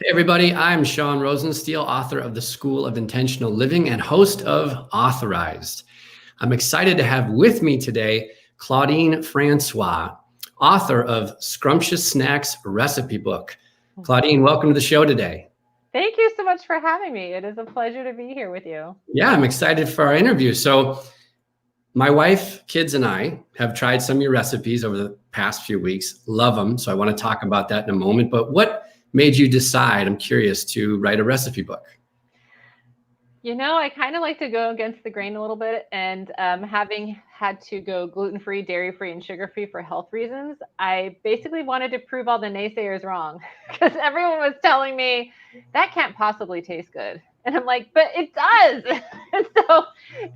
Everybody, I'm Sean Rosensteel, author of The School of Intentional Living and host of Author-ized. I'm excited to have with me today Claudine Francois, author of Scrumptious Snacks Recipe Book. Claudine, welcome to the show today. Thank you so much for having me. It is a pleasure to be here with you. Yeah, I'm excited for our interview. So my wife, kids, and I have tried some of your recipes over the past few weeks. Love them. So I want to talk about that in a moment. But what made you decide, I'm curious, to write a recipe book? You know, I kind of like to go against the grain a little bit. And having had to go gluten-free, dairy-free, and sugar-free for health reasons, I basically wanted to prove all the naysayers wrong because everyone was telling me that can't possibly taste good. And I'm like, but it does. And so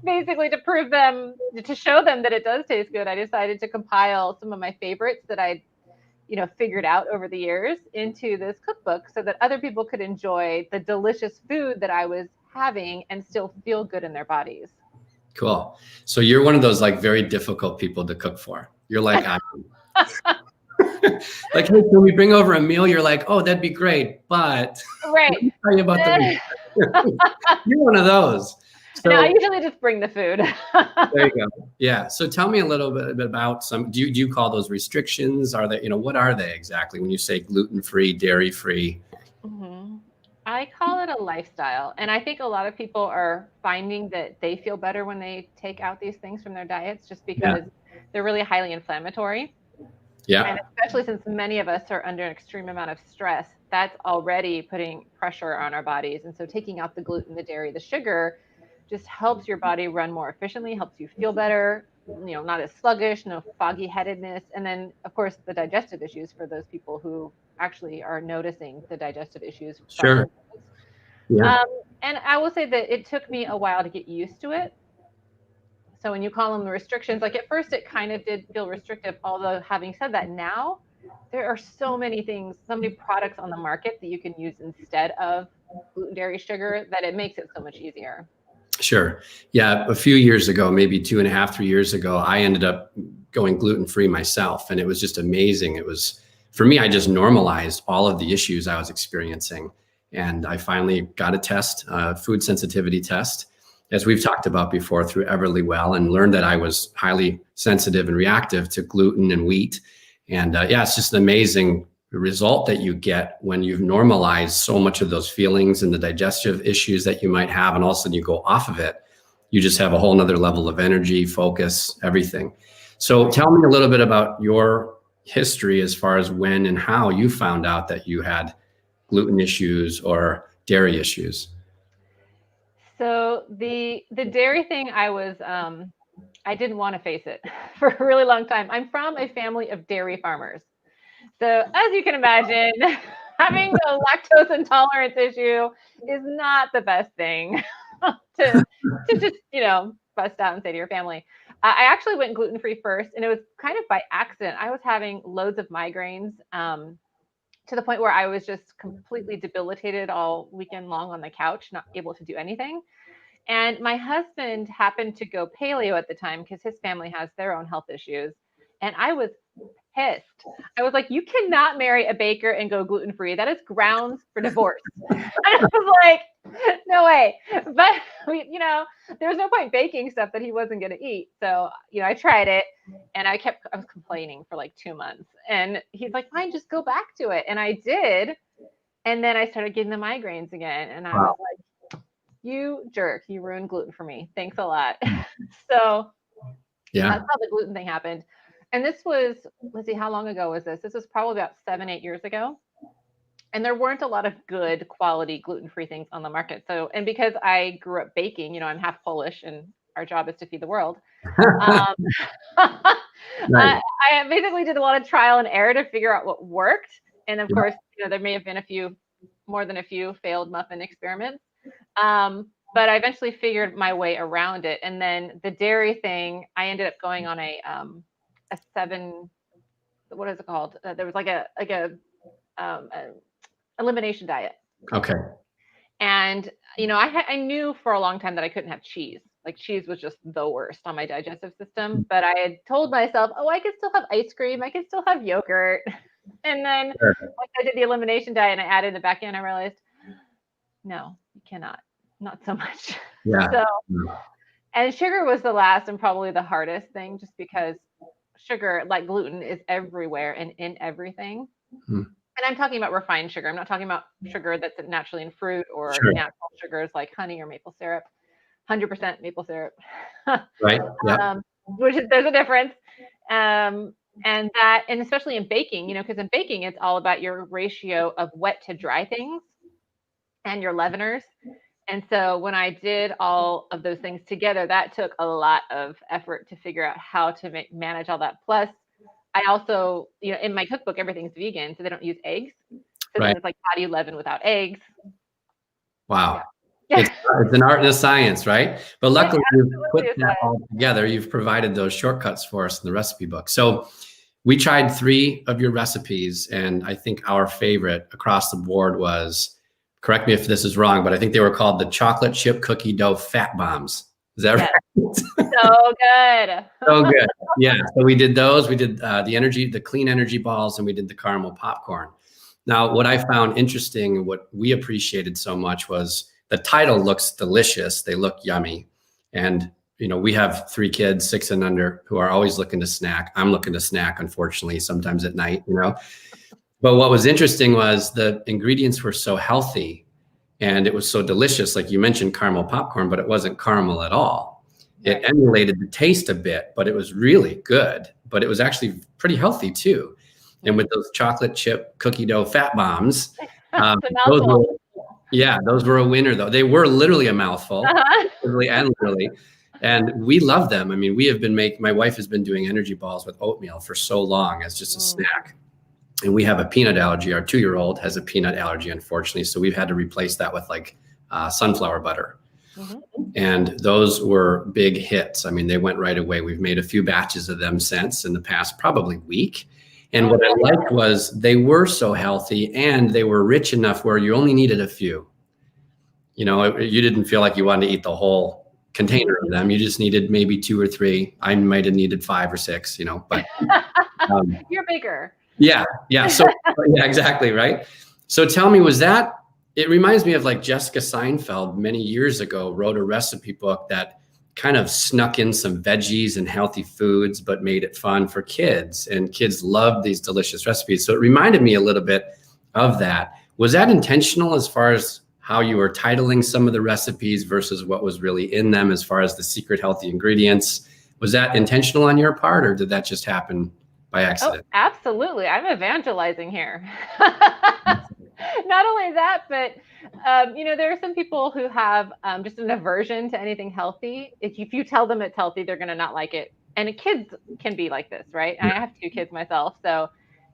basically to show them that it does taste good, I decided to compile some of my favorites that I figured out over the years into this cookbook so that other people could enjoy the delicious food that I was having and still feel good in their bodies. Cool. So you're one of those like very difficult people to cook for. You're like, like, hey, can we bring over a meal? You're like, oh, that'd be great, but right. Let me tell you about the You're one of those. So, no, I usually just bring the food. There you go. Yeah. So tell me a little bit about some. Do you call those restrictions? Are they, what are they exactly when you say gluten-free, dairy-free? Mm-hmm. I call it a lifestyle. And I think a lot of people are finding that they feel better when they take out these things from their diets just because they're really highly inflammatory. Yeah. And especially since many of us are under an extreme amount of stress, that's already putting pressure on our bodies. And so taking out the gluten, the dairy, the sugar just helps your body run more efficiently, helps you feel better, not as sluggish, no foggy headedness. And then, of course, the digestive issues for those people who actually are noticing the digestive issues. Sure. Yeah. And I will say that it took me a while to get used to it. So when you call them the restrictions, like at first it kind of did feel restrictive, although having said that, now there are so many things, so many products on the market that you can use instead of gluten, dairy, sugar that it makes it so much easier. Sure. Yeah. A few years ago, maybe 2.5, 3 years ago, I ended up going gluten-free myself. And it was just amazing. It was, for me, I just normalized all of the issues I was experiencing. And I finally got a test, a food sensitivity test, as we've talked about before, through Everlywell, and learned that I was highly sensitive and reactive to gluten and wheat. And it's just an amazing result that you get when you've normalized so much of those feelings and the digestive issues that you might have, and all of a sudden you go off of it, you just have a whole nother level of energy, focus, everything. So tell me a little bit about your history as far as when and how you found out that you had gluten issues or dairy issues. So the dairy thing, I didn't want to face it for a really long time. I'm from a family of dairy farmers. So as you can imagine, having a lactose intolerance issue is not the best thing to just, bust out and say to your family. I actually went gluten-free first, and it was kind of by accident. I was having loads of migraines to the point where I was just completely debilitated all weekend long on the couch, not able to do anything. And my husband happened to go paleo at the time because his family has their own health issues. And I was pissed. I was like, you cannot marry a baker and go gluten-free. That is grounds for divorce. I was like, no way. But there was no point baking stuff that he wasn't going to eat. So, I tried it and I was complaining for like 2 months. And he's like, fine, just go back to it. And I did. And then I started getting the migraines again. And I was like, you jerk, you ruined gluten for me. Thanks a lot. So that's how the gluten thing happened. And this was, let's see, how long ago was this? This was probably about 7, 8 years ago. And there weren't a lot of good quality gluten-free things on the market. So, and because I grew up baking, I'm half Polish and our job is to feed the world. I basically did a lot of trial and error to figure out what worked. And of course, there may have been more than a few failed muffin experiments. But I eventually figured my way around it. And then the dairy thing, I ended up going on a 7, what is it called? There was like a elimination diet. Okay. And, I knew for a long time that I couldn't have cheese. Like cheese was just the worst on my digestive system. But I had told myself, oh, I could still have ice cream. I could still have yogurt. And then Sure. once I did the elimination diet and I added it back in, I realized, no, you cannot, not so much. Yeah. So, and sugar was the last and probably the hardest thing, just because sugar, like gluten, is everywhere and in everything. Hmm. And I'm talking about refined sugar. I'm not talking about sugar that's naturally in fruit or Sure. natural sugars like honey or maple syrup, 100% maple syrup. Right. Yeah. Which is, there's a difference. And that, and especially in baking, because in baking, it's all about your ratio of wet to dry things and your leaveners. And so when I did all of those things together, that took a lot of effort to figure out how to manage all that. Plus, I also, in my cookbook, everything's vegan, so they don't use eggs. So then it's like, how do you leaven without eggs? Wow. Yeah. It's an art and a science, right? But luckily, you've put absolutely is that all together. You've provided those shortcuts for us in the recipe book. So we tried 3 of your recipes, and I think our favorite across the board was, correct me if this is wrong, but I think they were called the chocolate chip cookie dough fat bombs. Is that right? So good. So good. Yeah. So we did those. We did the clean energy balls, and we did the caramel popcorn. Now, what I found interesting and what we appreciated so much was the title looks delicious. They look yummy. And, we have 3 kids, 6 and under, who are always looking to snack. I'm looking to snack, unfortunately, sometimes at night, But what was interesting was the ingredients were so healthy and it was so delicious. Like you mentioned caramel popcorn, but it wasn't caramel at all. It emulated the taste a bit, but it was really good. But it was actually pretty healthy too. And with those chocolate chip cookie dough fat bombs, those were a winner though. They were literally a mouthful, literally and literally. And we love them. I mean, my wife has been doing energy balls with oatmeal for so long as just a snack. And we have a peanut allergy. Our 2-year-old has a peanut allergy, unfortunately. So we've had to replace that with sunflower butter. And those were big hits. I mean, they went right away. We've made a few batches of them since in the past, probably week. And what I liked was they were so healthy and they were rich enough where you only needed a few. You didn't feel like you wanted to eat the whole container of them. You just needed maybe 2 or 3. I might have needed 5 or 6, but you're bigger. Yeah. So yeah, exactly. Right. So tell me, it reminds me of like Jessica Seinfeld many years ago wrote a recipe book that kind of snuck in some veggies and healthy foods, but made it fun for kids, and kids loved these delicious recipes. So it reminded me a little bit of that. Was that intentional as far as how you were titling some of the recipes versus what was really in them as far as the secret healthy ingredients? Was that intentional on your part, or did that just happen by accident? Oh, absolutely. I'm evangelizing here. Not only that, but there are some people who have just an aversion to anything healthy. If you tell them it's healthy, they're going to not like it. And kids can be like this, right? I have 2 kids myself. So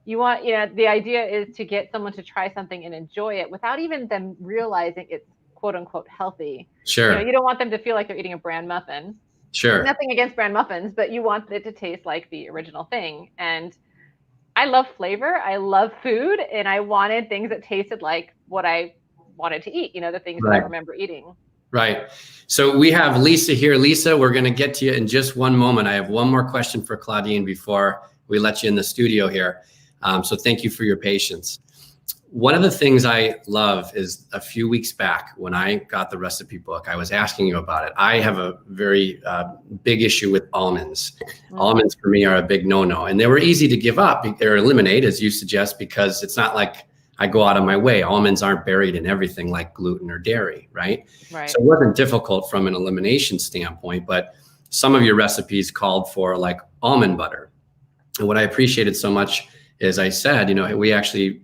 the idea is to get someone to try something and enjoy it without even them realizing it's quote unquote healthy. Sure. You don't want them to feel like they're eating a bran muffin. Sure. Nothing against bran muffins, but you want it to taste like the original thing. And I love flavor. I love food. And I wanted things that tasted like what I wanted to eat, the things that I remember eating. Right. So we have Lisa here. Lisa, we're going to get to you in just one moment. I have one more question for Claudine before we let you in the studio here. So thank you for your patience. One of the things I love is a few weeks back when I got the recipe book, I was asking you about it. I have a very big issue with almonds. Almonds for me are a big no-no, and they were easy to give up or eliminate, as you suggest, because it's not like I go out of my way. Almonds aren't buried in everything like gluten or dairy, right? So it wasn't difficult from an elimination standpoint, but some of your recipes called for like almond butter. And what I appreciated so much is I said, we actually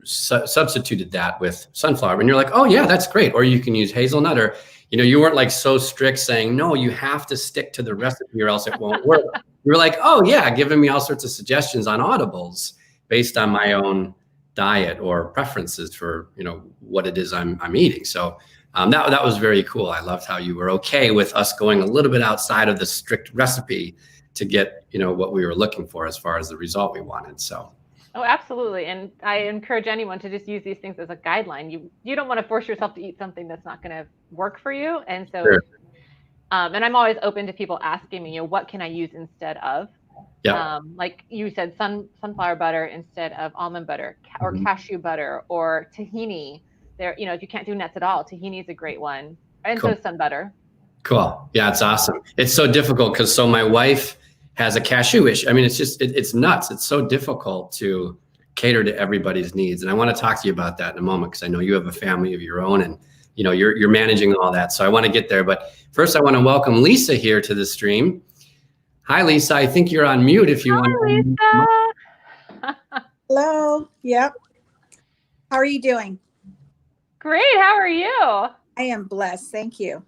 substituted that with sunflower, and you're like, oh yeah, that's great. Or you can use hazelnut, or you weren't like so strict saying no, you have to stick to the recipe or else it won't work. You were like, oh yeah, giving me all sorts of suggestions on audibles based on my own diet or preferences for what it is I'm eating. So that was very cool. I loved how you were okay with us going a little bit outside of the strict recipe to get what we were looking for as far as the result we wanted. So. Oh, absolutely. And I encourage anyone to just use these things as a guideline. You don't want to force yourself to eat something that's not going to work for you. And so, and I'm always open to people asking me, what can I use instead of? Yeah. Like you said, sunflower butter instead of almond butter, or cashew butter, or tahini. There, if you can't do nuts at all, tahini is a great one, and Cool. so sun butter. Cool. Yeah, it's awesome. It's so difficult because so my wife has a cashew issue. I mean, it's just it's nuts. It's so difficult to cater to everybody's needs, and I want to talk to you about that in a moment because I know you have a family of your own, and you're managing all that. So I want to get there, but first I want to welcome Lisa here to the stream. Hi, Lisa. I think you're on mute. If you want to. Hi, Lisa. Hello. Yep. How are you doing? Great. How are you? I am blessed. Thank you.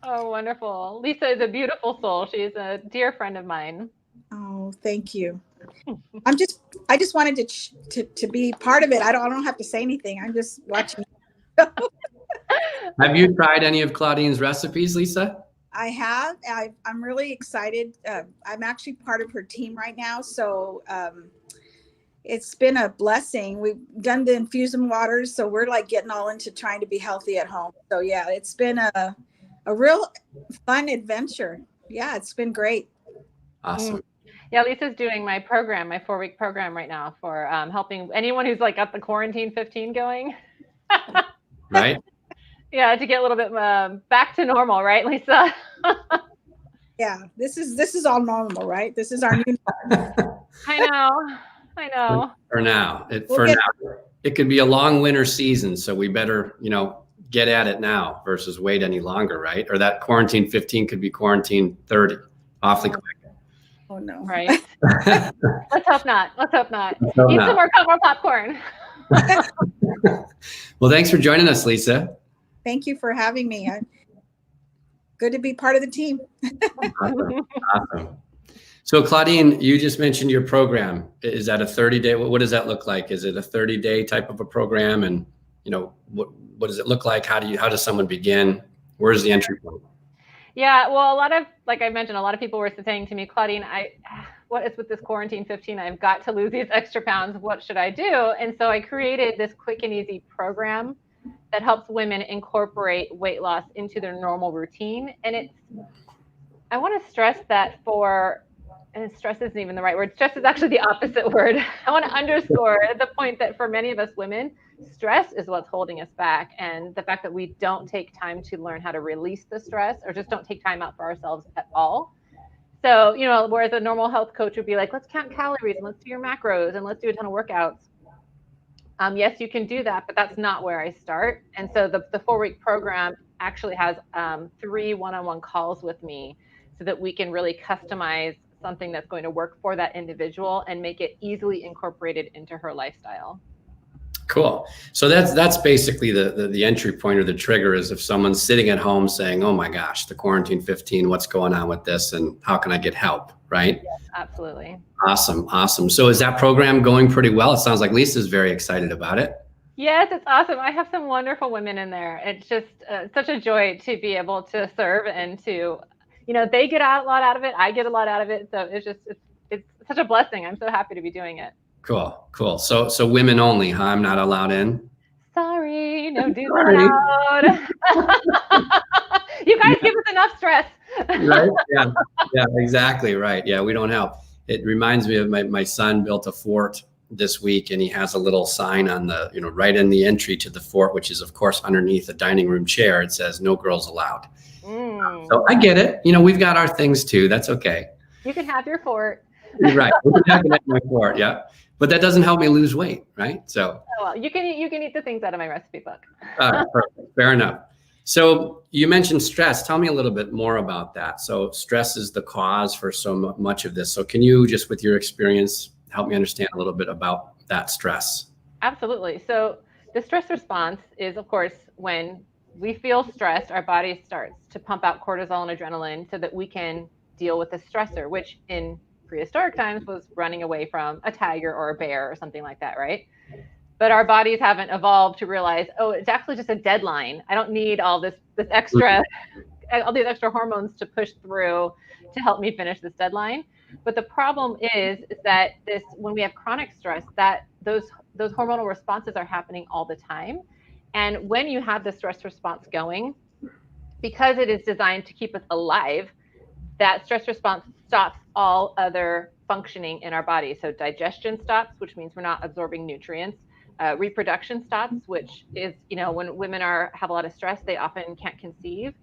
Oh, wonderful. Lisa is a beautiful soul. She's a dear friend of mine. Oh, thank you. I just wanted to be part of it. I don't have to say anything. I'm just watching. Have you tried any of Claudine's recipes, Lisa? I have. I'm really excited. I'm actually part of her team right now. So it's been a blessing. We've done the infusion waters. So we're like getting all into trying to be healthy at home. So yeah, it's been a real fun adventure. Yeah, it's been great. Awesome. Yeah, Lisa's doing my program, my 4-week program right now for helping anyone who's like got the quarantine 15 going. Right? Yeah, to get a little bit back to normal, right, Lisa? Yeah, this is all normal, right? This is our new normal. I know. For now, it could be a long winter season, so we better, get at it now versus wait any longer, right? Or that quarantine 15 could be quarantine 30, awfully quick. Oh no! Right. Let's hope not. Eat some more popcorn. Well, thanks for joining us, Lisa. Thank you for having me. Good to be part of the team. Awesome. So Claudine, you just mentioned your program. Is that a 30-day? What does that look like? Is it a 30-day type of a program? And what does it look like? How does someone begin? Where's the entry point? Yeah, well, like I mentioned, a lot of people were saying to me, Claudine, what is with this quarantine 15? I've got to lose these extra pounds. What should I do? And so I created this quick and easy program that helps women incorporate weight loss into their normal routine. And I want to stress that and stress isn't even the right word. Stress is actually the opposite word. I want to underscore the point that for many of us women, stress is what's holding us back. And the fact that we don't take time to learn how to release the stress, or just don't take time out for ourselves at all. So, whereas a normal health coach would be like, let's count calories and let's do your macros and let's do a ton of workouts. Yes, you can do that, but that's not where I start. And so the 4-week program actually has 3 one-on-one calls with me so that we can really customize something that's going to work for that individual and make it easily incorporated into her lifestyle. Cool. So that's basically the entry point, or the trigger, is if someone's sitting at home saying, oh my gosh, the quarantine 15, what's going on with this and how can I get help? Right? Yes, absolutely. Awesome. So is that program going pretty well? It sounds like Lisa's very excited about it. Yes, it's awesome. I have some wonderful women in there. It's just such a joy to be able to serve and to, they get a lot out of it. I get a lot out of it. So it's such a blessing. I'm so happy to be doing it. Cool. So women only, huh? I'm not allowed in? Sorry, no dudes allowed. You guys give us enough stress. Right? Yeah, exactly. Right. Yeah, we don't help. It reminds me of my son built a fort this week, and he has a little sign on the, right in the entry to the fort, which is of course underneath a dining room chair. It says no girls allowed. So I get it. We've got our things too. That's okay. You can have your fort. Right. We can have my fort. Yeah. But that doesn't help me lose weight, right? So. Oh, well, you can eat the things out of my recipe book. Perfect. Fair enough. So you mentioned stress. Tell me a little bit more about that. So stress is the cause for so much of this. So can you, just with your experience, help me understand a little bit about that stress? Absolutely. So the stress response is, of course, when we feel stressed, our body starts to pump out cortisol and adrenaline so that we can deal with the stressor, which in prehistoric times was running away from a tiger or a bear or something like that, right? But our bodies haven't evolved to realize, oh, it's actually just a deadline. I don't need all this extra, all these extra hormones to push through to help me finish this deadline. But the problem is that when we have chronic stress, that those hormonal responses are happening all the time. And when you have the stress response going, because it is designed to keep us alive, that stress response stops all other functioning in our body. So digestion stops, which means we're not absorbing nutrients. Reproduction stops, which is, when women have a lot of stress, they often can't conceive.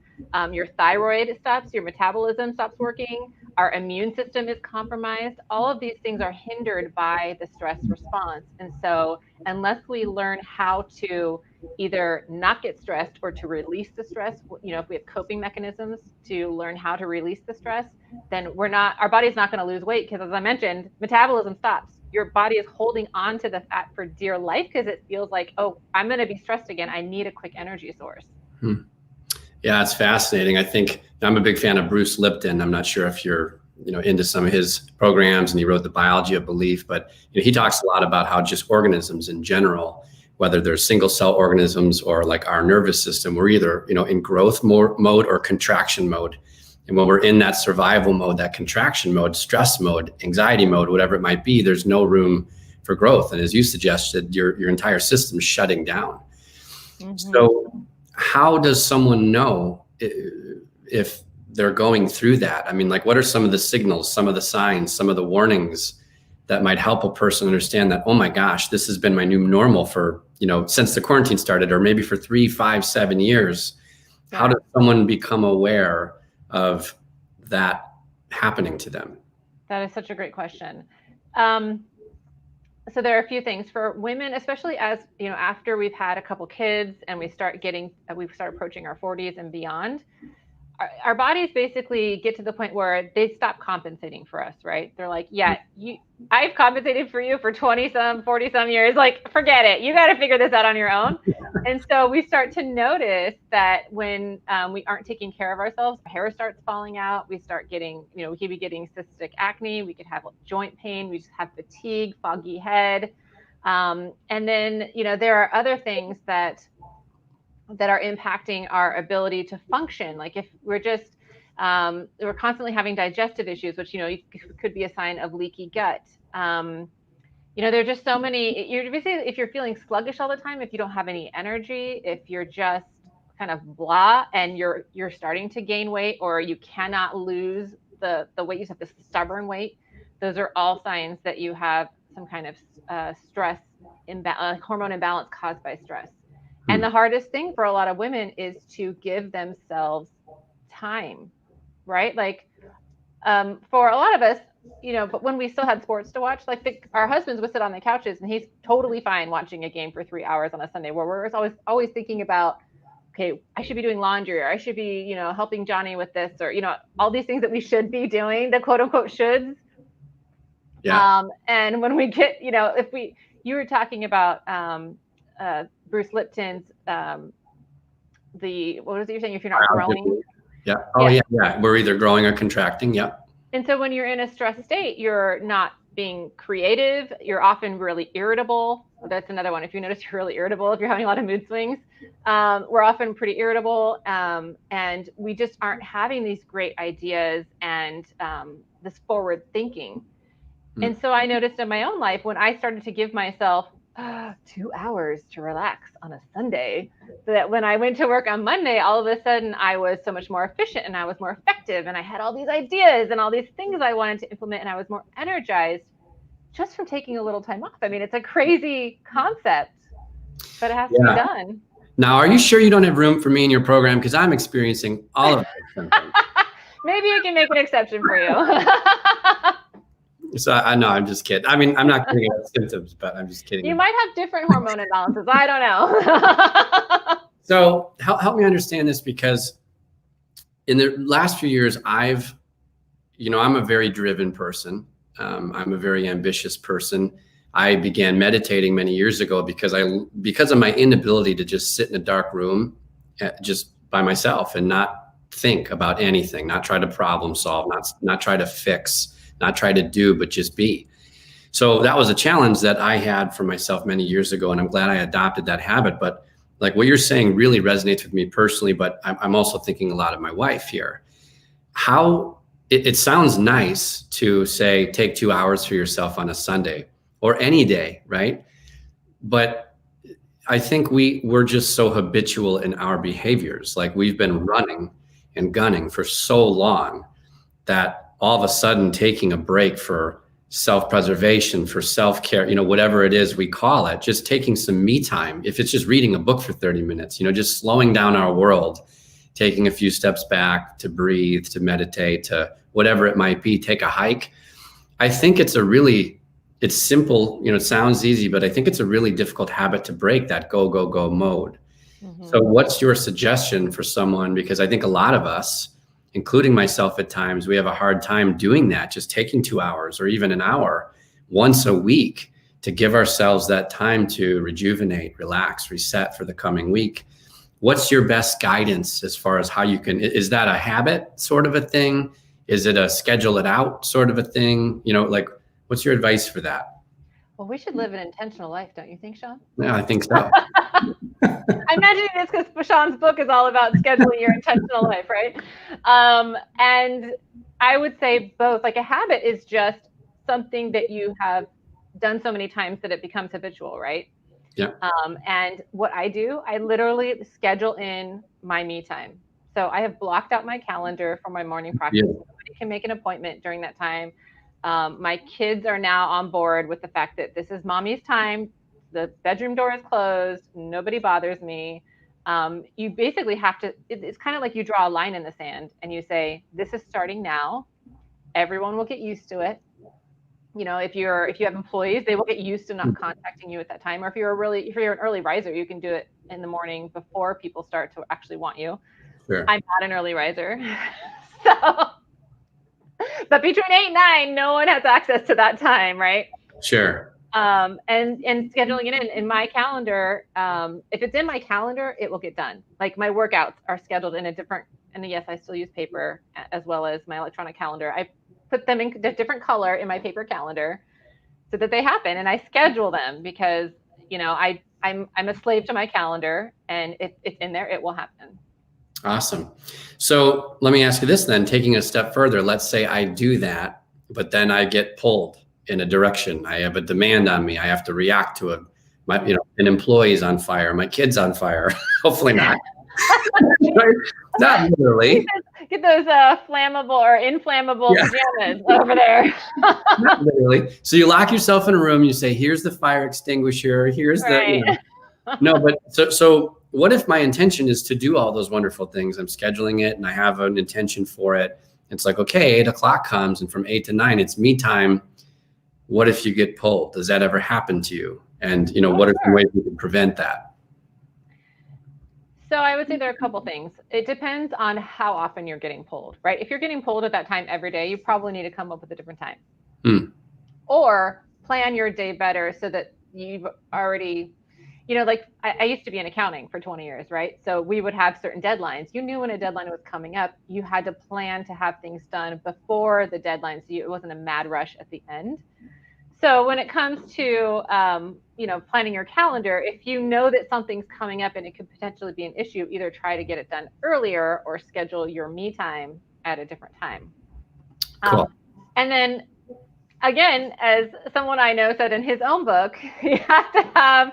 Your thyroid stops, your metabolism stops working, our immune system is compromised. All of these things are hindered by the stress response. And so unless we learn how to either not get stressed or to release the stress, if we have coping mechanisms to learn how to release the stress, then our body's not going to lose weight, because as I mentioned, metabolism stops. Your body is holding on to the fat for dear life because it feels like, oh, I'm going to be stressed again. I need a quick energy source. Yeah, it's fascinating. I think I'm a big fan of Bruce Lipton. I'm not sure if you're into some of his programs, and he wrote The Biology of Belief, but he talks a lot about how just organisms in general, whether they're single cell organisms or like our nervous system, we're either in growth mode or contraction mode. And when we're in that survival mode, that contraction mode, stress mode, anxiety mode, whatever it might be, there's no room for growth. And as you suggested, your entire system is shutting down. So how does someone know if they're going through that? I mean, like, what are some of the signals, some of the signs, some of the warnings that might help a person understand that, oh my gosh, this has been my new normal for, since the quarantine started, or maybe for 3, 5, 7 years. Yeah. How does someone become aware of that happening to them? That is such a great question. So there are a few things for women, especially as, after we've had a couple kids and we start approaching our 40s and beyond. Our bodies basically get to the point where they stop compensating for us, right? They're like, yeah, I've compensated for you for 20-some, 40-some years. Like, forget it. You got to figure this out on your own. And so we start to notice that when we aren't taking care of ourselves, our hair starts falling out. We start getting, we could be getting cystic acne. We could have joint pain. We just have fatigue, foggy head. And then, there are other things that are impacting our ability to function. Like if we're just, we're constantly having digestive issues, which, could be a sign of leaky gut. There are just so many, if you're feeling sluggish all the time, if you don't have any energy, if you're just kind of blah and you're starting to gain weight, or you cannot lose the weight, you have this stubborn weight, those are all signs that you have some kind of stress, hormone imbalance caused by stress. And the hardest thing for a lot of women is to give themselves time, right? Like for a lot of us, but when we still had sports to watch, like our husbands would sit on the couches and he's totally fine watching a game for 3 hours on a Sunday, where we're always thinking about, okay, I should be doing laundry, or I should be, helping Johnny with this, or, all these things that we should be doing, the quote unquote shoulds. Yeah. And when we get, you were talking about, Bruce Lipton's, what was it you're saying? If you're not growing. Yeah. Oh yeah. We're either growing or contracting. Yeah. And so when you're in a stress state, you're not being creative. You're often really irritable. That's another one. If you notice you're really irritable, if you're having a lot of mood swings, we're often pretty irritable. And we just aren't having these great ideas and this forward thinking. And so I noticed in my own life, when I started to give myself 2 hours to relax on a Sunday, so that when I went to work on Monday, all of a sudden I was so much more efficient and I was more effective, and I had all these ideas and all these things I wanted to implement, and I was more energized just from taking a little time off. I mean, it's a crazy concept, but it has to be done. Now, are you sure you don't have room for me in your program? Because I'm experiencing all of it. Maybe you can make an exception for you. So I know, I'm just kidding. I mean, I'm not kidding about symptoms, but I'm just kidding. You might have different hormone imbalances. I don't know. So help me understand this, because in the last few years, I'm a very driven person. I'm a very ambitious person. I began meditating many years ago because of my inability to just sit in a dark room just by myself and not think about anything, not try to problem solve, not try to fix, not try to do, but just be. So that was a challenge that I had for myself many years ago, and I'm glad I adopted that habit. But like what you're saying really resonates with me personally, but I'm also thinking a lot of my wife here. How it sounds nice to say, take 2 hours for yourself on a Sunday or any day, right? But I think we're just so habitual in our behaviors. Like we've been running and gunning for so long that all of a sudden taking a break for self-preservation, for self-care, whatever it is we call it, just taking some me time. If it's just reading a book for 30 minutes, just slowing down our world, taking a few steps back to breathe, to meditate, to whatever it might be, take a hike. I think it's simple, it sounds easy, but I think it's a really difficult habit to break, that go, go, go mode. Mm-hmm. So what's your suggestion for someone? Because I think a lot of us, including myself at times, we have a hard time doing that, just taking 2 hours or even an hour once a week to give ourselves that time to rejuvenate, relax, reset for the coming week. What's your best guidance as far as how you can, is that a habit sort of a thing? Is it a schedule it out sort of a thing? What's your advice for that? Well, we should live an intentional life, don't you think, Sean? Yeah, I think so. I'm imagining this because Sean's book is all about scheduling your intentional life, right? And I would say both. Like, a habit is just something that you have done so many times that it becomes habitual, right? Yeah. And what I do, I literally schedule in my me time. So I have blocked out my calendar for my morning practice. Yeah. Somebody can make an appointment during that time. My kids are now on board with the fact that this is mommy's time. The bedroom door is closed. Nobody bothers me. You basically have to, it's kind of like you draw a line in the sand and you say, this is starting now. Everyone will get used to it. If you have employees, they will get used to not contacting you at that time. Or if you're an early riser, you can do it in the morning before people start to actually want you. Sure. I'm not an early riser. But between 8 and 9, no one has access to that time, right? Sure. And scheduling it in my calendar. If it's in my calendar, it will get done. Like, my workouts are scheduled in a different, and yes, I still use paper as well as my electronic calendar. I put them in a different color in my paper calendar so that they happen, and I schedule them because, I'm a slave to my calendar, and if it's in there, it will happen. Awesome. So let me ask you this then, taking a step further, let's say I do that, but then I get pulled in a direction. I have a demand on me. I have to react to an employee's on fire, my kid's on fire. Hopefully not. Not literally. Get those flammable or inflammable pajamas over there. Not literally. So you lock yourself in a room, you say, here's the fire extinguisher, here's the, no, but so what if my intention is to do all those wonderful things? I'm scheduling it and I have an intention for it. It's like, okay, 8 o'clock comes and from 8 to 9, it's me time. What if you get pulled? Does that ever happen to you? And, what are some ways we can prevent that? So I would say there are a couple things. It depends on how often you're getting pulled, right? If you're getting pulled at that time every day, you probably need to come up with a different time. Or plan your day better so that you've already, I used to be in accounting for 20 years, right? So we would have certain deadlines. You knew when a deadline was coming up, you had to plan to have things done before the deadline, so it wasn't a mad rush at the end. So when it comes to, planning your calendar, if you know that something's coming up and it could potentially be an issue, either try to get it done earlier or schedule your me time at a different time. Cool. And then, again, as someone I know said in his own book, you have to have,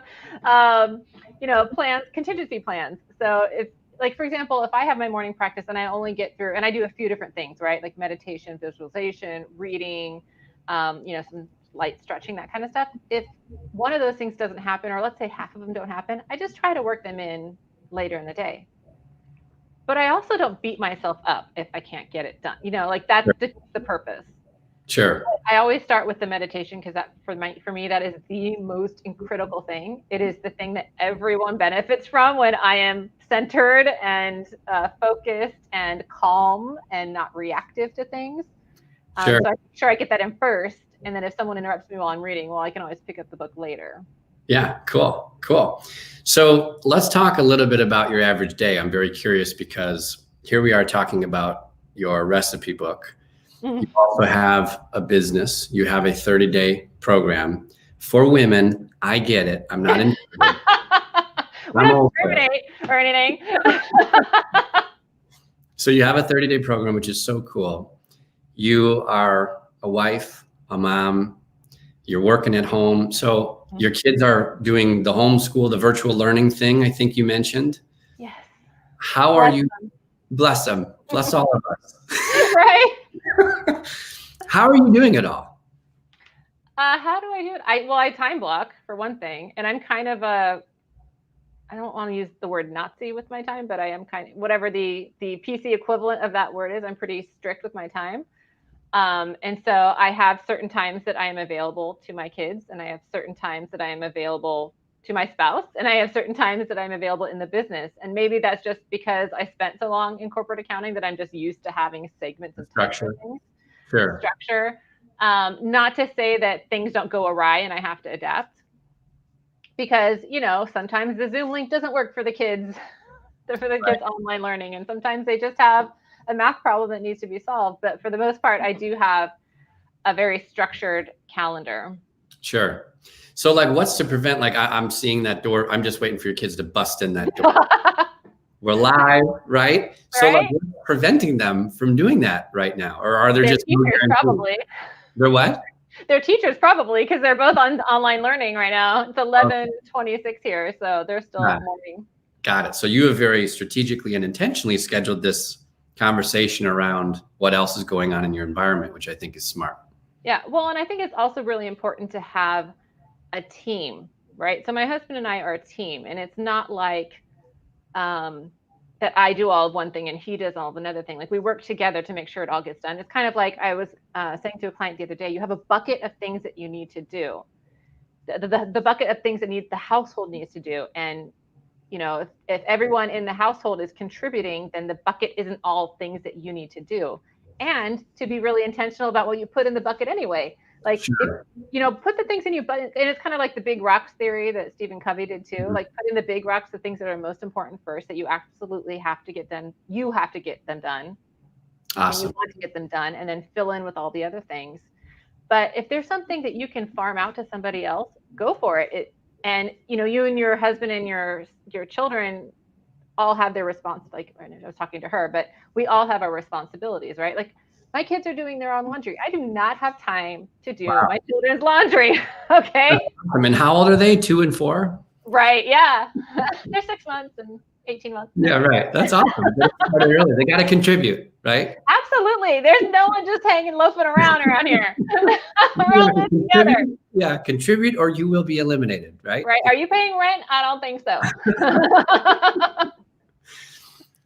plans, contingency plans. So if, like, for example, if I have my morning practice and I only get through, and I do a few different things, right? Like meditation, visualization, reading, some light stretching, that kind of stuff. If one of those things doesn't happen, or let's say half of them don't happen, I just try to work them in later in the day. But I also don't beat myself up if I can't get it done. That's the purpose. Sure. I always start with the meditation because that for me that is the most critical thing. It is the thing that everyone benefits from when I am centered and focused and calm and not reactive to things. Sure. So I make sure I get that in first, and then if someone interrupts me while I'm reading, I can always pick up the book later. Yeah, cool. So let's talk a little bit about your average day. I'm very curious because here we are talking about your recipe book. You also have a business. You have a 30-day program for women. I get it. I'm not in. We don't discriminate or anything. So you have a 30-day program, which is so cool. You are a wife, a mom. You're working at home. So your kids are doing the homeschool, the virtual learning thing, I think you mentioned. Yes. How are you? Bless them. Bless all of us. Right. How are you doing it all? How do I do it? I time block for one thing, and I'm kind of I don't want to use the word Nazi with my time, but I am kind of, whatever the PC equivalent of that word is, I'm pretty strict with my time. And so I have certain times that I am available to my kids, and I have certain times that I am available to my spouse, and I have certain times that I'm available in the business. And maybe that's just because I spent so long in corporate accounting that I'm just used to having segments of time for things. Sure. Structure. Not to say that things don't go awry and I have to adapt, because sometimes the Zoom link doesn't work for the kids, kids online learning, and sometimes they just have a math problem that needs to be solved. But for the most part, I do have a very structured calendar. Sure. So like, what's to prevent, like, I'm seeing that door. I'm just waiting for your kids to bust in that door. We're live, right? So like, what's preventing them from doing that right now? Or are there just teachers probably? They're what? They're teachers probably, because they're both on online learning right now. It's 11:26 here, so they're still morning. Got it. So you have very strategically and intentionally scheduled this conversation around what else is going on in your environment, which I think is smart. Yeah. Well, and I think it's also really important to have a team, right? So my husband and I are a team, and it's not like that I do all of one thing and he does all of another thing. Like, we work together to make sure it all gets done. It's kind of like I was saying to a client the other day, you have a bucket of things that you need to do. The bucket of things that the household needs to do. And, if everyone in the household is contributing, then the bucket isn't all things that you need to do. And to be really intentional about what you put in the bucket anyway. Like, sure. Put the things in your bucket, and it's kind of like the big rocks theory that Stephen Covey did too. Mm-hmm. Like, put in the big rocks, the things that are most important first, that you absolutely have to get done. You have to get them done. Awesome. And you want to get them done, and then fill in with all the other things. But if there's something that you can farm out to somebody else, go for it. And you and your husband and your children all have their like I was talking to her, but we all have our responsibilities, right? Like, my kids are doing their own laundry. I do not have time to do my children's laundry. Okay. I mean, how old are they? 2 and 4? Right. Yeah. They're 6 months and 18 months. Yeah. Right. That's awesome. They got to contribute, right? Absolutely. There's no one just hanging, loafing around here. We're all in this together. Yeah. Contribute or you will be eliminated. Right. Right. Are you paying rent? I don't think so.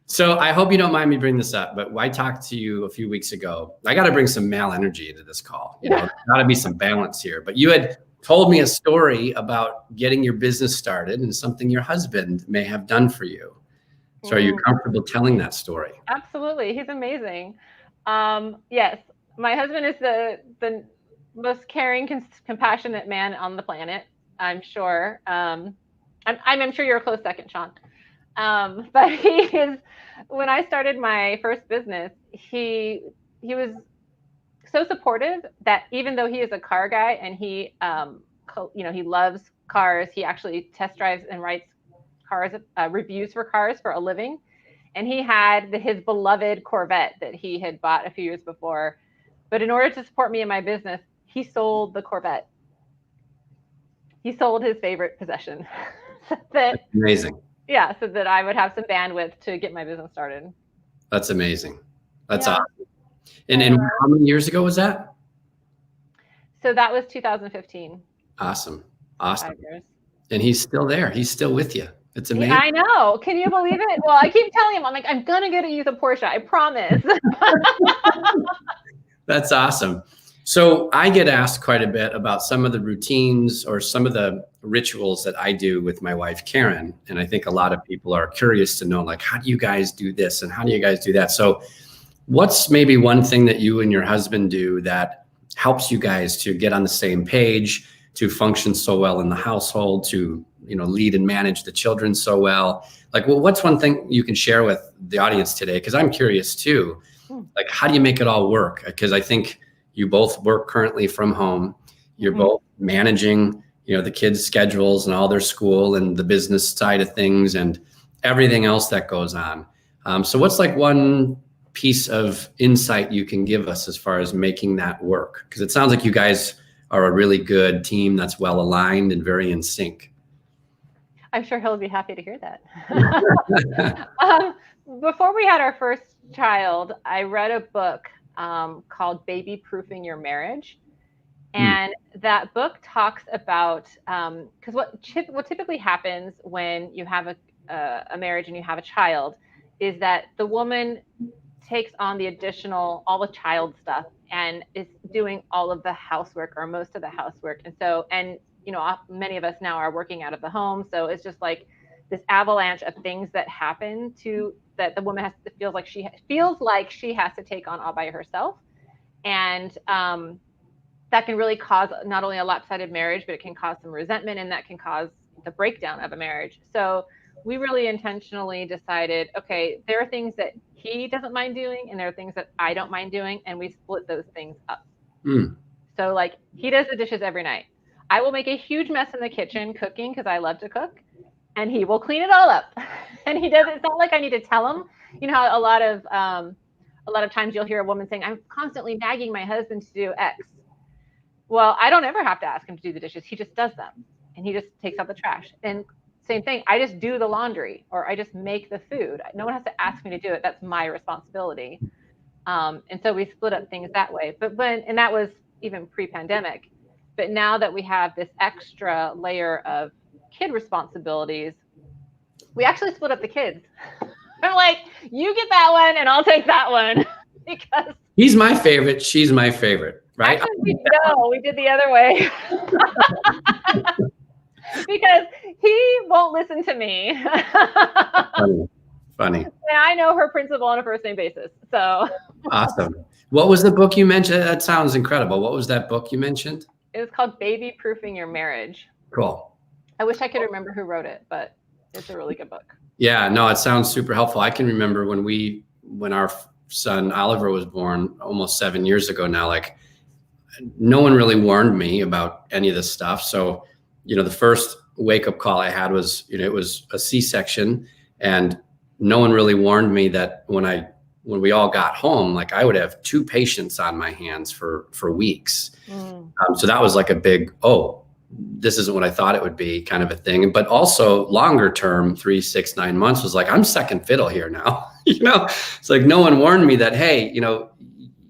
So I hope you don't mind me bringing this up, but I talked to you a few weeks ago. I got to bring some male energy into this call. Got to be some balance here. But you had told me a story about getting your business started and something your husband may have done for you. So are you comfortable telling that story? Absolutely. He's amazing. Yes, my husband is the most caring, compassionate man on the planet, I'm sure. I'm sure you're a close second, Sean. But he is, when I started my first business, he was so supportive that even though he is a car guy and he loves cars, he actually test drives and writes cars, reviews for cars for a living. And he had his beloved Corvette that he had bought a few years before. But in order to support me in my business, he sold the Corvette. He sold his favorite possession. That's amazing. Yeah, so that I would have some bandwidth to get my business started. That's amazing. That's awesome. And how many years ago was that? So that was 2015. Awesome. 5 years. And he's still there. He's still with you. It's amazing. I know. Can you believe it? Well, I keep telling him, I'm like, I'm going to get you the Porsche. I promise. That's awesome. So I get asked quite a bit about some of the routines or some of the rituals that I do with my wife, Karen. And I think a lot of people are curious to know, like, how do you guys do this? And how do you guys do that? So what's maybe one thing that you and your husband do that helps you guys to get on the same page, to function so well in the household, to, lead and manage the children so well? Like, well, what's one thing you can share with the audience today? Because I'm curious too, like, how do you make it all work? Because I think you both work currently from home. You're both managing, the kids' schedules and all their school and the business side of things and everything else that goes on. So what's like one piece of insight you can give us as far as making that work? Because it sounds like you guys are a really good team that's well aligned and very in sync. I'm sure he'll be happy to hear that. Before we had our first child, I read a book called Baby Proofing Your Marriage. And that book talks about, because what typically happens when you have a marriage and you have a child is that the woman takes on all the child stuff and is doing all of the housework or most of the housework. And so, many of us now are working out of the home. So it's just like this avalanche of things that happen that the woman feels like she has to take on all by herself. And, that can really cause not only a lopsided marriage, but it can cause some resentment, and that can cause the breakdown of a marriage. So we really intentionally decided, okay, there are things that he doesn't mind doing and there are things that I don't mind doing, and we split those things up. So like, he does the dishes every night. I will make a huge mess in the kitchen cooking because I love to cook, and he will clean it all up. And he does. It's not like I need to tell him. You know how a lot of times you'll hear a woman saying, I'm constantly nagging my husband to do X. Well, I don't ever have to ask him to do the dishes. He just does them, and he just takes out the trash. And same thing, I just do the laundry, or I just make the food. No one has to ask me to do it. That's my responsibility. And so we split up things that way. And that was even pre-pandemic. But now that we have this extra layer of kid responsibilities, we actually split up the kids. I'm like, you get that one and I'll take that one. Because he's my favorite, she's my favorite. Right? Actually, no, we did the other way. Because he won't listen to me. Funny. And I know her principal on a first name basis. So awesome. What was the book you mentioned? That sounds incredible. What was that book you mentioned? It was called Baby Proofing Your Marriage. Cool. I wish I could remember who wrote it, but it's a really good book. Yeah, no, it sounds super helpful. I can remember when our son Oliver was born almost 7 years ago now, like, no one really warned me about any of this stuff. So, the first wake up call I had was, it was a C-section, and no one really warned me that when we all got home, like, I would have 2 patients on my hands for weeks. So that was like a big, this isn't what I thought it would be kind of a thing. But also longer term, 3, 6, 9 months was like, I'm second fiddle here now. It's like, no one warned me that, hey,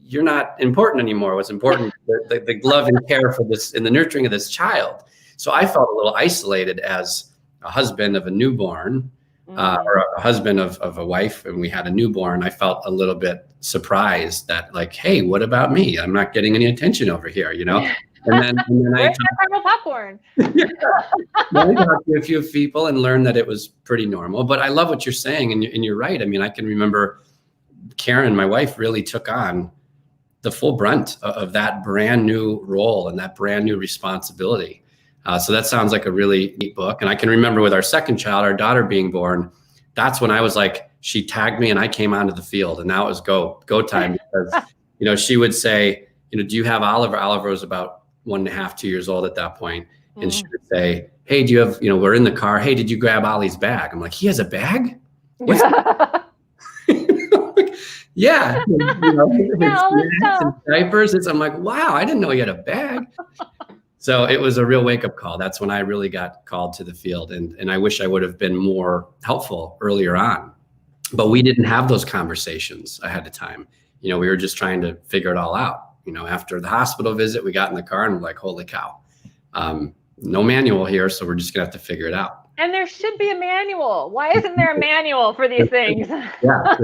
you're not important anymore. What's important, the love and care for this and the nurturing of this child. So I felt a little isolated as a husband of a newborn, or a husband of a wife, and we had a newborn. I felt a little bit surprised that, like, hey, what about me? I'm not getting any attention over here, And then I talked popcorn. I talked to a few people and learned that it was pretty normal. But I love what you're saying, and you're right. I mean, I can remember Karen, my wife, really took on the full brunt of that brand new role and that brand new responsibility. So that sounds like a really neat book. And I can remember with our second child, our daughter being born, that's when I was like, she tagged me and I came onto the field, and now it was go time. Because, she would say, do you have Oliver? Oliver was about 1.5, 2 years old at that point. And she would say, hey, do you have, we're in the car. Hey, did you grab Ollie's bag? I'm like, he has a bag? What's yeah, and diapers. I'm like, wow, I didn't know he had a bag. So it was a real wake up call. That's when I really got called to the field, and I wish I would have been more helpful earlier on. But we didn't have those conversations ahead of time. We were just trying to figure it all out. After the hospital visit, we got in the car and we're like, holy cow, no manual here, so we're just gonna have to figure it out. And there should be a manual. Why isn't there a manual for these things? Yeah.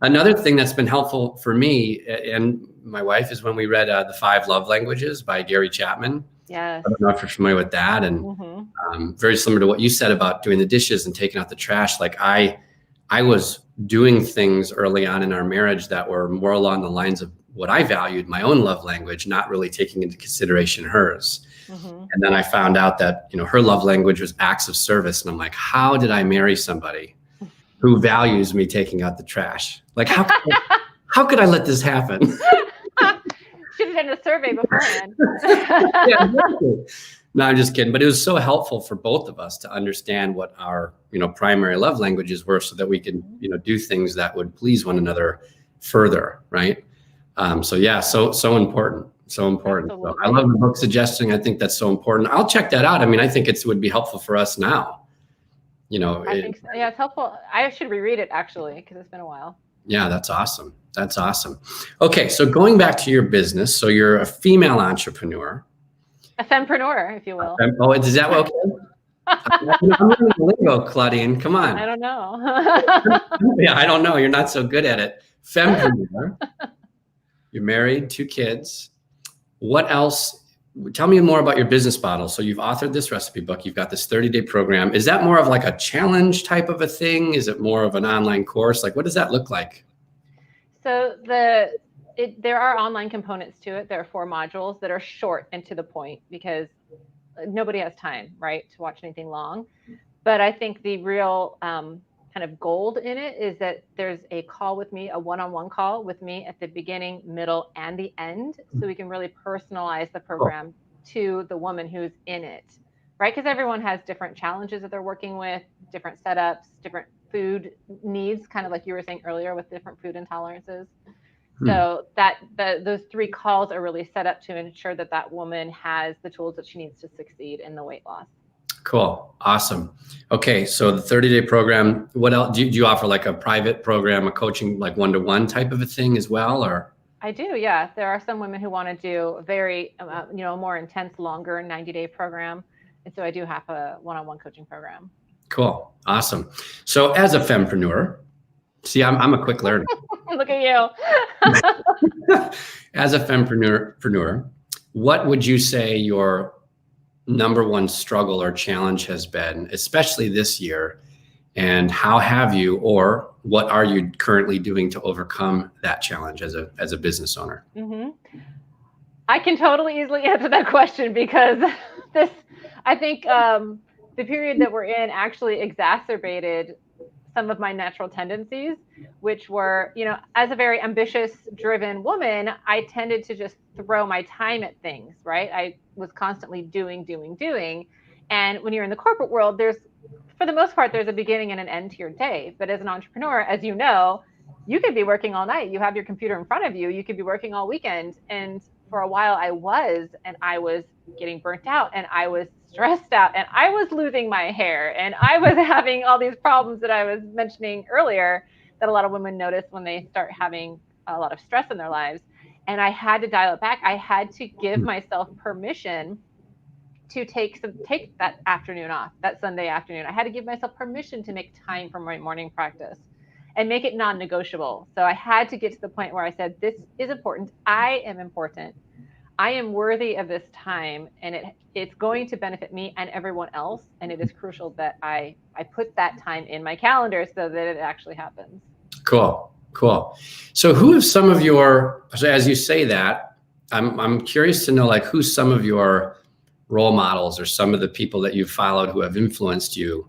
Another thing that's been helpful for me and my wife is when we read The 5 Love Languages by Gary Chapman. Yes. I don't know if you're familiar with that. And very similar to what you said about doing the dishes and taking out the trash. Like I was doing things early on in our marriage that were more along the lines of what I valued, my own love language, not really taking into consideration hers. And then I found out that, her love language was acts of service. And I'm like, how did I marry somebody who values me taking out the trash? Like, how could I let this happen? Should have done a survey beforehand. Yeah, exactly. No, I'm just kidding. But it was so helpful for both of us to understand what our, primary love languages were, so that we could, do things that would please one another further. Right. So important. So important. So I love the book suggesting. I think that's so important. I'll check that out. I mean, I think it would be helpful for us now. I think so. Yeah, it's helpful. I should reread it actually, because it's been a while. Yeah, that's awesome. That's awesome. Okay, so going back to your business, so you're a female entrepreneur. A fempreneur, if you will. Oh, is that okay? I'm learning the lingo, Claudine. Come on. I don't know. Yeah, I don't know. You're not so good at it. Fempreneur. You're married, 2 kids. What else? Tell me more about your business model. So you've authored this recipe book. You've got this 30-day program. Is that more of like a challenge type of a thing? Is it more of an online course? Like, what does that look like? So there are online components to it. There are 4 modules that are short and to the point because nobody has time, right, to watch anything long. But I think the real kind of gold in it is that there's a call with me, a one-on-one call with me at the beginning, middle, and the end. So we can really personalize the program to the woman who's in it, right? Because everyone has different challenges that they're working with, different setups, different food needs, kind of like you were saying earlier with different food intolerances. So those 3 calls are really set up to ensure that that woman has the tools that she needs to succeed in the weight loss. Cool. Awesome. Okay. So the 30-day program, what else do you offer? Like a private program, a coaching, like one-to-one type of a thing as well, or? I do. Yeah. There are some women who want to do a very, more intense, longer 90-day program. And so I do have a one-on-one coaching program. Cool. Awesome. So as a fempreneur, see, I'm a quick learner. Look at you. As a fempreneur, what would you say your number one struggle or challenge has been, especially this year? And how have you, or what are you currently doing to overcome that challenge as a business owner? Mm-hmm. I can totally easily answer that question because I think the period that we're in actually exacerbated some of my natural tendencies, which were, as a very ambitious, driven woman, I tended to just throw my time at things, right? I was constantly doing. And when you're in the corporate world, for the most part, there's a beginning and an end to your day. But as an entrepreneur, as you know, you could be working all night. You have your computer in front of you. You could be working all weekend. And for a while I was getting burnt out, and I was stressed out, and I was losing my hair, and I was having all these problems that I was mentioning earlier that a lot of women notice when they start having a lot of stress in their lives. And I had to dial it back. I had to give myself permission to take that afternoon off, that Sunday afternoon. I had to give myself permission to make time for my morning practice and make it non-negotiable. So I had to get to the point where I said, this is important. I am important. I am worthy of this time, and it's going to benefit me and everyone else. And it is crucial that I put that time in my calendar so that it actually happens. Cool. So who have some of your, so as you say that, I'm curious to know, like, who's some of your role models or some of the people that you've followed who have influenced you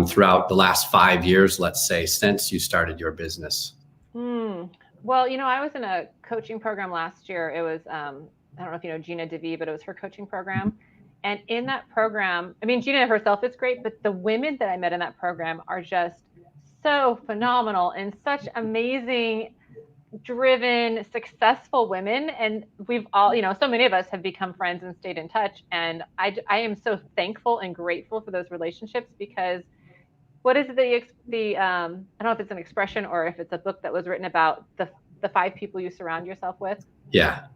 throughout the last 5 years, let's say, since you started your business? Well, I was in a coaching program last year. It was, I don't know if you know Gina DeVee, but it was her coaching program. And in that program, I mean, Gina herself is great, but the women that I met in that program are just so phenomenal and such amazing, driven, successful women. And we've all, so many of us have become friends and stayed in touch. And I am so thankful and grateful for those relationships, because what is the I don't know if it's an expression or if it's a book that was written about the 5 people you surround yourself with. Yeah.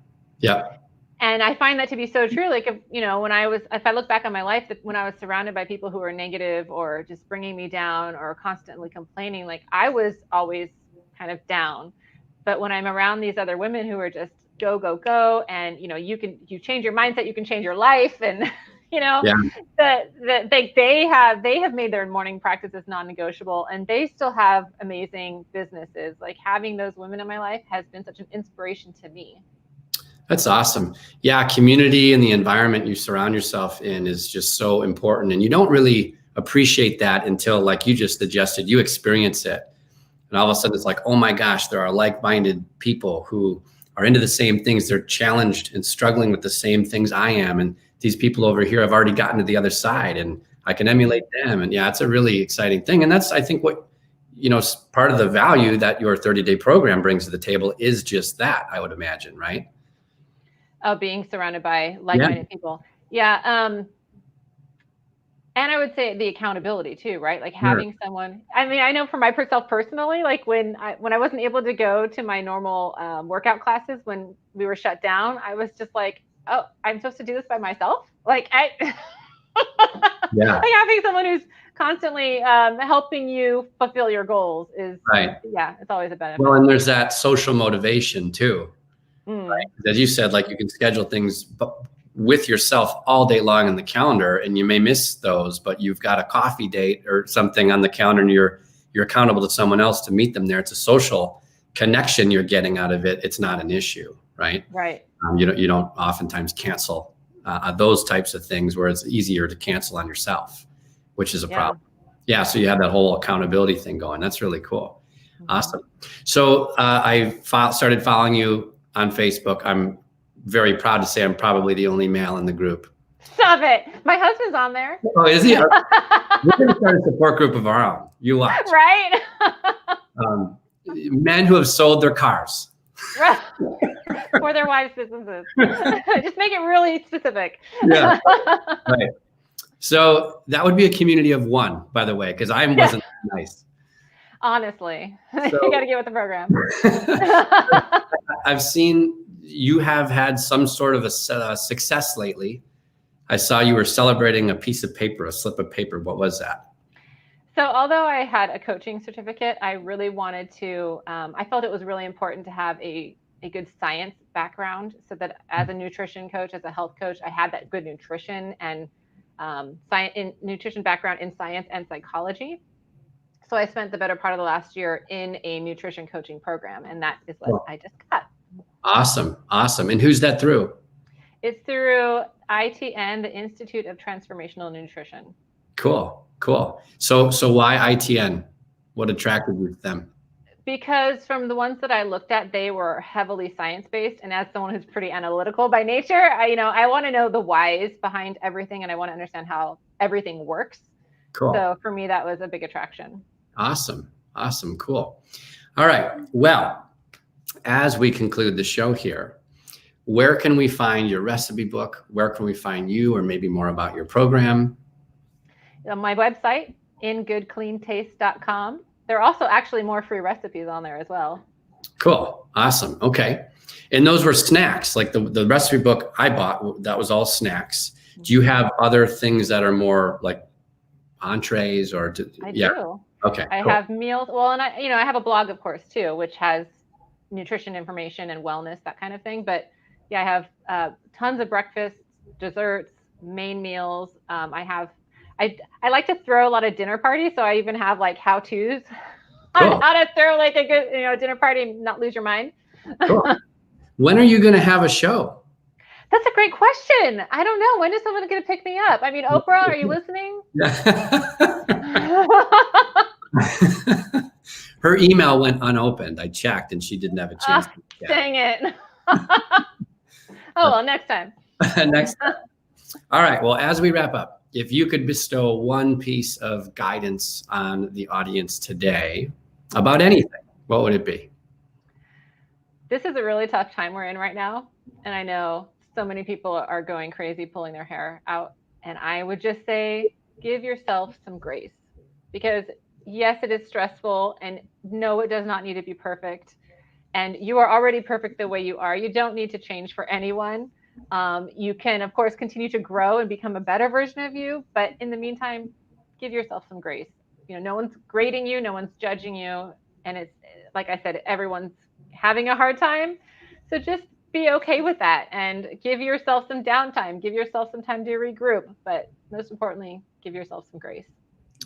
And I find that to be so true. Like, if I look back on my life, that when I was surrounded by people who were negative or just bringing me down or constantly complaining, like, I was always kind of down. But when I'm around these other women who are just go, and, you change your mindset, you can change your life. And, that they have made their morning practices non-negotiable, and they still have amazing businesses. Like, having those women in my life has been such an inspiration to me. That's awesome. Yeah. Community and the environment you surround yourself in is just so important. And you don't really appreciate that until, like you just suggested, you experience it. And all of a sudden it's like, oh my gosh, there are like-minded people who are into the same things. They're challenged and struggling with the same things I am. And these people over here have already gotten to the other side, and I can emulate them. And yeah, it's a really exciting thing. And that's, I think, what, part of the value that your 30-day program brings to the table is just that, I would imagine, right? Being surrounded by like-minded people. Yeah. And I would say the accountability too, right? Like having someone, I mean, I know for myself personally, like when I wasn't able to go to my normal workout classes when we were shut down, I was just like, oh, I'm supposed to do this by myself? Like Yeah. like having someone who's constantly helping you fulfill your goals is, Right. yeah, it's always a benefit. Well, and there's that social motivation too. Mm. Right? As you said, like you can schedule things with yourself all day long in the calendar, and you may miss those, but you've got a coffee date or something on the calendar, and you're accountable to someone else to meet them there. It's a social connection you're getting out of it. It's not an issue, right? Right. You don't oftentimes cancel those types of things where it's easier to cancel on yourself, which is a problem. Yeah. So you have that whole accountability thing going. That's really cool. Mm-hmm. Awesome. So I started following you on Facebook. I'm very proud to say I'm probably the only male in the group. Stop it. My husband's on there. Oh, is he? We're going to start a support group of our own. You watch. Right. Men who have sold their cars. For their wives' businesses. Just make it really specific. Yeah. Right. So that would be a community of one, by the way, because I wasn't nice. Honestly, you got to get with the program. I've seen you have had some sort of a success lately. I saw you were celebrating a piece of paper, a slip of paper. What was that? So although I had a coaching certificate, I really wanted to, I felt it was really important to have a good science background so that as a nutrition coach, as a health coach, I had that good nutrition and nutrition background in science and psychology. So I spent the better part of the last year in a nutrition coaching program, and that is what I just got. Awesome. Awesome. And who's that through? It's through ITN, the Institute of Transformational Nutrition. Cool. Cool. So why ITN? What attracted you to them? Because from the ones that I looked at, they were heavily science-based. And as someone who's pretty analytical by nature, I want to know the whys behind everything, and I want to understand how everything works. Cool. So for me, that was a big attraction. Awesome. Awesome. Cool. All right. Well, as we conclude the show here, where can we find your recipe book? Where can we find you, or maybe more about your program? On my website, ingoodcleantaste.com. There are also actually more free recipes on there as well. Cool. Awesome. Okay. And those were snacks, like the recipe book I bought, that was all snacks. Do you have other things that are more like entrees or? I do. Okay. I have meals. Well, and I have a blog, of course, too, which has nutrition information and wellness, that kind of thing. But yeah, I have tons of breakfasts, desserts, main meals. I like to throw a lot of dinner parties, so I even have like how-tos on how to throw like a good dinner party and not lose your mind. Cool. When are you going to have a show? That's a great question. I don't know. When is someone going to pick me up? I mean, Oprah, are you listening? Her email went unopened. I checked, and she didn't have a chance. Dang it. Oh, well, next time. Next time. All right. Well, as we wrap up, if you could bestow one piece of guidance on the audience today about anything, what would it be? This is a really tough time we're in right now. And I know so many people are going crazy, pulling their hair out. And I would just say, give yourself some grace, because yes, it is stressful, and no, it does not need to be perfect. And you are already perfect the way you are. You don't need to change for anyone. You can, of course, continue to grow and become a better version of you. But in the meantime, give yourself some grace. No one's grading you. No one's judging you. And it's, like I said, everyone's having a hard time. So just be okay with that and give yourself some downtime. Give yourself some time to regroup. But most importantly, give yourself some grace.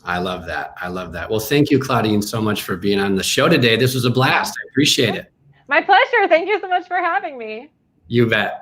I love that. I love that. Well, thank you, Claudine, so much for being on the show today. This was a blast. I appreciate it. My pleasure. Thank you so much for having me. You bet.